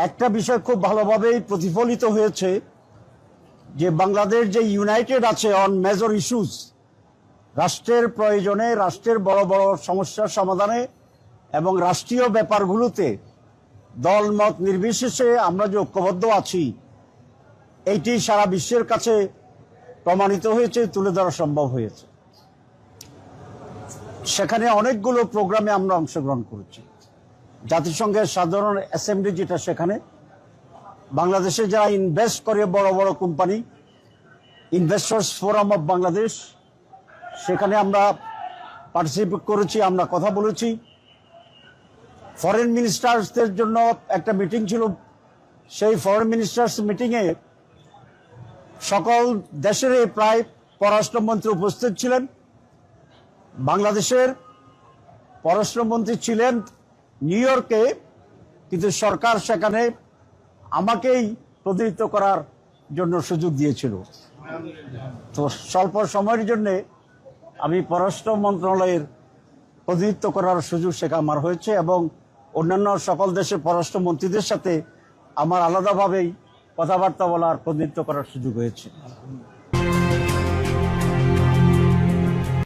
একটা বিষয় খুব ভালোভাবেই প্রতিফলিত হয়েছে যে বাংলাদেশ যে ইউনাইটেড আছে অন মেজর ইস্যুস, রাষ্ট্রের প্রয়োজনে, রাষ্ট্রের বড় বড় সমস্যার সমাধানে এবং রাষ্ট্রীয় ব্যাপারগুলোতে দলমত নির্বিশেষে আমরা যে ঐক্যবদ্ধ আছি, এইটি সারা বিশ্বের কাছে প্রমাণিত হয়েছে, তুলে ধরা সম্ভব হয়েছে। সেখানে অনেকগুলো প্রোগ্রামে আমরা অংশগ্রহণ করেছি। জাতিসংঘের সাধারণ অ্যাসেম্বলি যেটা, সেখানে বাংলাদেশে যারা ইনভেস্ট করে বড় বড় company, investors forum of Bangladesh, সেখানে আমরা পার্টিসিপেট করেছি, আমরা কথা বলেছি। ফরেন মিনিস্টার্সদের জন্য একটা মিটিং ছিল, সেই ফরেন মিনিস্টার্স মিটিংয়ে সকল দেশের প্রায় পররাষ্ট্রমন্ত্রী উপস্থিত ছিলেন। বাংলাদেশের পররাষ্ট্রমন্ত্রী ছিলেন নিউ ইয়র্কে, কিন্তু সরকার সেখানে আমাকেই প্রতিনিধিত্ব করার জন্য সুযোগ দিয়েছিল। তো স্বল্প সময়ের জন্য আমি পররাষ্ট্র মন্ত্রণালয়ের প্রতিনিধিত্ব করার সুযোগ সেখানে আমার হয়েছে এবং অন্যান্য সকল দেশের পররাষ্ট্রমন্ত্রীদের সাথে আমার আলাদাভাবেই কথাবার্তা বলার, প্রতিনিধিত্ব করার সুযোগ হয়েছে।